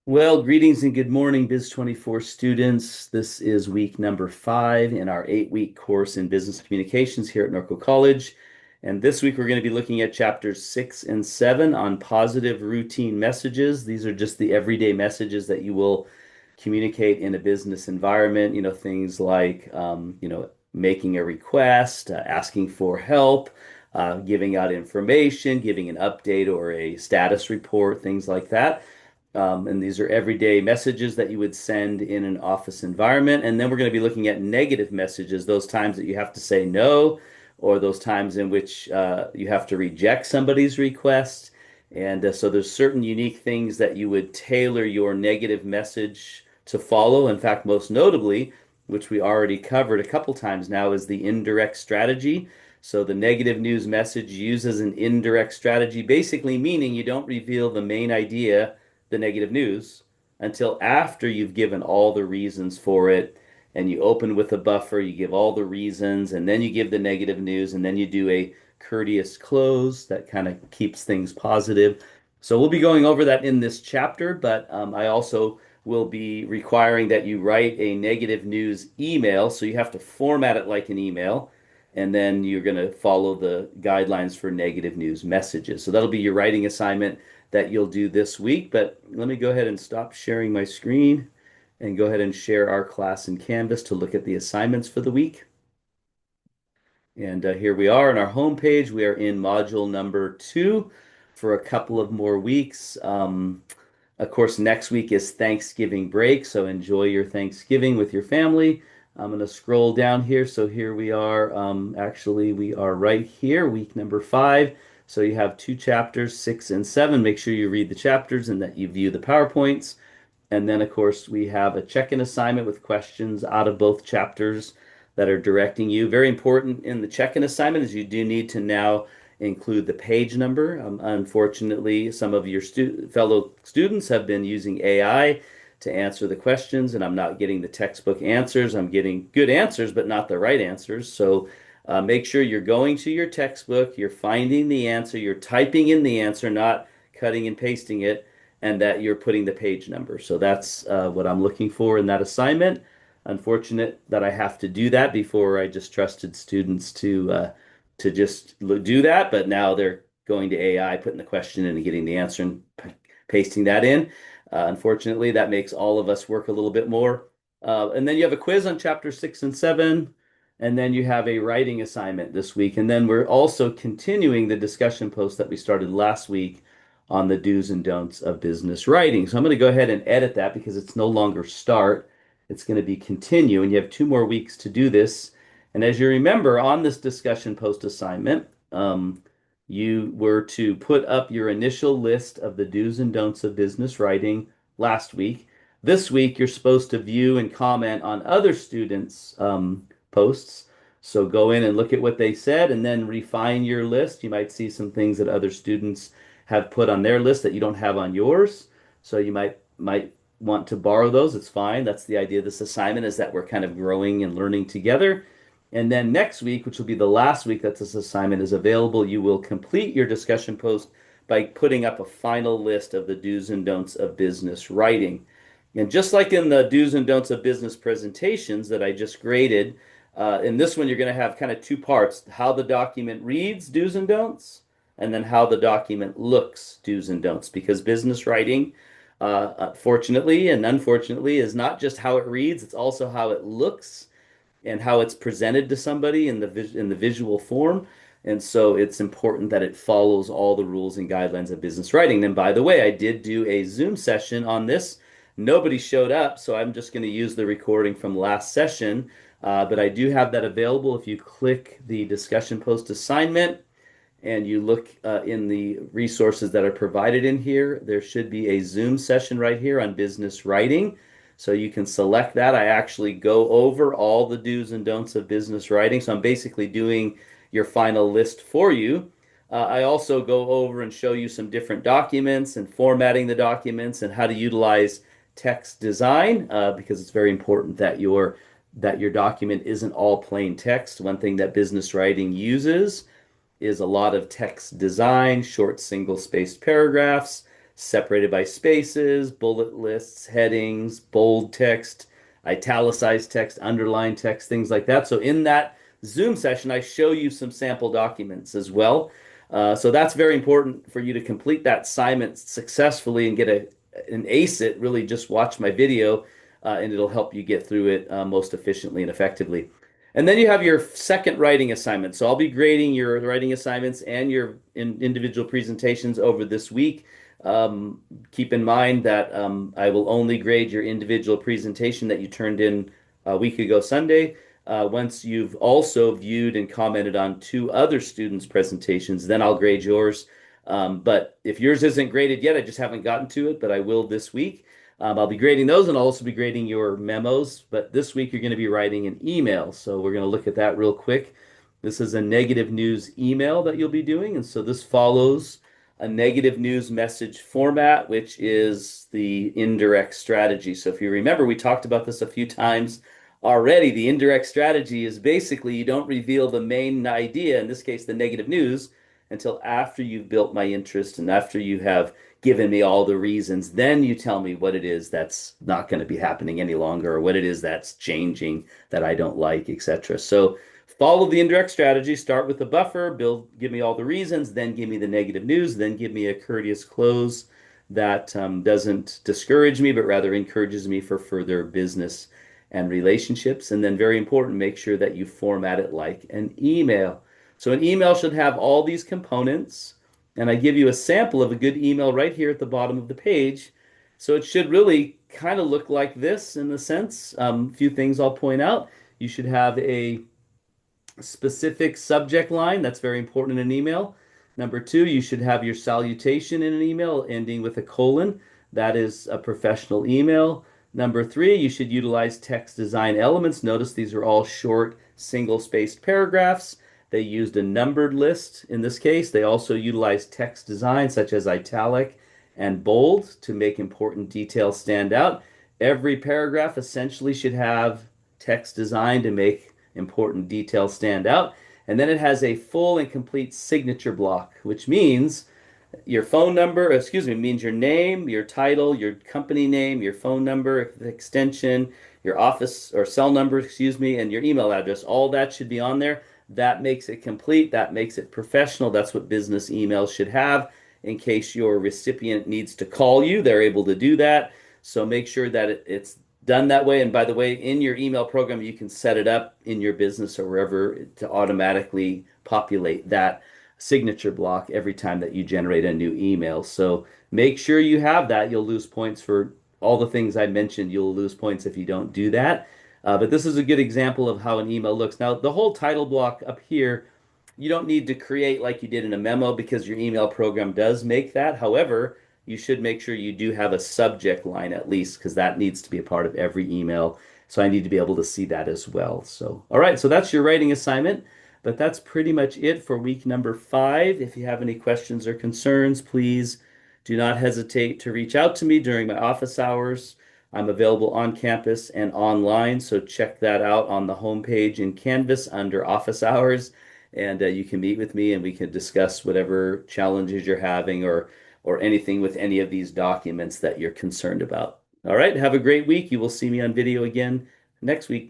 Well, greetings and good morning, Biz24 students. This is week number 5 in our 8-week course in business communications here at Norco College. And this week we're going to be looking at chapters 6 and 7 on positive routine messages. These are just the everyday messages that you will communicate in a business environment. Things like, making a request, asking for help, giving out information, giving an update or a status report, things like that. And these are everyday messages that you would send in an office environment. And then we're going to be looking at negative messages, those times that you have to say no, or those times in which you have to reject somebody's request. And so there's certain unique things that you would tailor your negative message to follow. In fact, most notably, which we already covered a couple times now, is the indirect strategy. So the negative news message uses an indirect strategy, basically meaning you don't reveal the main idea, the negative news, until after you've given all the reasons for it. And you open with a buffer, you give all the reasons, and then you give the negative news, and then you do a courteous close that kind of keeps things positive. So we'll be going over that in this chapter, but I also will be requiring that you write a negative news email. So you have to format it like an email, and then you're going to follow the guidelines for negative news messages. So that'll be your writing assignment that you'll do this week. But let me go ahead and stop sharing my screen and go ahead and share our class in Canvas to look at the assignments for the week. And here we are on our home page. We are in module number 2 for a couple of more weeks. Of course, next week is Thanksgiving break, so enjoy your Thanksgiving with your family. I'm going to scroll down here. So here we are. Actually, we are right here, week number 5. So you have 2 chapters, 6 and 7. Make sure you read the chapters and that you view the PowerPoints. And then, of course, we have a check-in assignment with questions out of both chapters that are directing you. Very important in the check-in assignment is you do need to now include the page number. Unfortunately, some of your fellow students have been using AI to answer the questions, and I'm not getting the textbook answers. I'm getting good answers, but not the right answers. So make sure you're going to your textbook, you're finding the answer, you're typing in the answer, not cutting and pasting it, and that you're putting the page number. So that's what I'm looking for in that assignment. Unfortunate that I have to do that. Before I just trusted students to just do that, but now they're going to AI, putting the question in and getting the answer and pasting that in. Unfortunately, that makes all of us work a little bit more. And then you have a quiz on chapter 6 and 7, and then you have a writing assignment this week. And then we're also continuing the discussion post that we started last week on the do's and don'ts of business writing. So I'm going to go ahead and edit that because it's no longer start. It's going to be continue, and you have 2 more weeks to do this. And as you remember, on this discussion post assignment, you were to put up your initial list of the do's and don'ts of business writing last week. This week, you're supposed to view and comment on other students' posts. So go in and look at what they said and then refine your list. You might see some things that other students have put on their list that you don't have on yours. So you might want to borrow those. It's fine. That's the idea of this assignment, is that we're kind of growing and learning together. And then next week, which will be the last week that this assignment is available, you will complete your discussion post by putting up a final list of the do's and don'ts of business writing. And just like in the do's and don'ts of business presentations that I just graded, in this one, you're going to have kind of 2 parts: how the document reads, do's and don'ts, and then how the document looks, do's and don'ts. Because business writing, fortunately and unfortunately, is not just how it reads, it's also how it looks and how it's presented to somebody in the visual form. And so it's important that it follows all the rules and guidelines of business writing. And by the way, I did do a Zoom session on this. Nobody showed up, so I'm just going to use the recording from last session. But I do have that available. If you click the discussion post assignment and you look in the resources that are provided in here, there should be a Zoom session right here on business writing. So you can select that. I actually go over all the do's and don'ts of business writing. So I'm basically doing your final list for you. I also go over and show you some different documents and formatting the documents and how to utilize text design, because it's very important that your document isn't all plain text. One thing that business writing uses is a lot of text design, short single-spaced paragraphs, separated by spaces, bullet lists, headings, bold text, italicized text, underlined text, things like that. So in that Zoom session, I show you some sample documents as well. So that's very important for you to complete that assignment successfully and get an ace it. Really, just watch my video, and it'll help you get through it most efficiently and effectively. And then you have your second writing assignment. So I'll be grading your writing assignments and your individual presentations over this week. Um, Keep in mind that I will only grade your individual presentation that you turned in a week ago Sunday. Once you've also viewed and commented on two other students' presentations, then I'll grade yours. But if yours isn't graded yet, I just haven't gotten to it, but I will this week. I'll be grading those and I'll also be grading your memos. But this week you're going to be writing an email. So we're going to look at that real quick. This is a negative news email that you'll be doing. And so this follows a negative news message format, which is the indirect strategy. So if you remember, we talked about this a few times already. The indirect strategy is basically you don't reveal the main idea, in this case, the negative news, until after you've built my interest and after you have given me all the reasons. Then you tell me what it is that's not going to be happening any longer, or what it is that's changing that I don't like, etc. So follow the indirect strategy. Start with the buffer, give me all the reasons, then give me the negative news, then give me a courteous close that doesn't discourage me, but rather encourages me for further business and relationships. And then, very important, make sure that you format it like an email. So, an email should have all these components. And I give you a sample of a good email right here at the bottom of the page. So, it should really kind of look like this in the sense. A few things I'll point out. You should have a specific subject line. That's very important in an email. Number two, you should have your salutation in an email ending with a colon. That is a professional email. Number three, you should utilize text design elements. Notice these are all short, single-spaced paragraphs. They used a numbered list in this case. They also utilized text design such as italic and bold to make important details stand out. Every paragraph essentially should have text design to make important details stand out. And then it has a full and complete signature block, which means your phone number, excuse me, means your name, your title, your company name, your phone number, extension, your office or cell number, excuse me, and your email address. All that should be on there. That makes it complete. That makes it professional. That's what business emails should have. In case your recipient needs to call you, they're able to do that. So make sure that it's done that way. And by the way, in your email program, you can set it up in your business or wherever to automatically populate that signature block every time that you generate a new email. So make sure you have that. You'll lose points for all the things I mentioned. You'll lose points if you don't do that. But this is a good example of how an email looks. Now, the whole title block up here, you don't need to create like you did in a memo because your email program does make that. However, you should make sure you do have a subject line at least because that needs to be a part of every email. So I need to be able to see that as well. So, all right, so that's your writing assignment. But that's pretty much it for week number 5. If you have any questions or concerns, please do not hesitate to reach out to me during my office hours. I'm available on campus and online, so check that out on the homepage in Canvas under office hours. And you can meet with me and we can discuss whatever challenges you're having or anything with any of these documents that you're concerned about. All right, have a great week. You will see me on video again next week.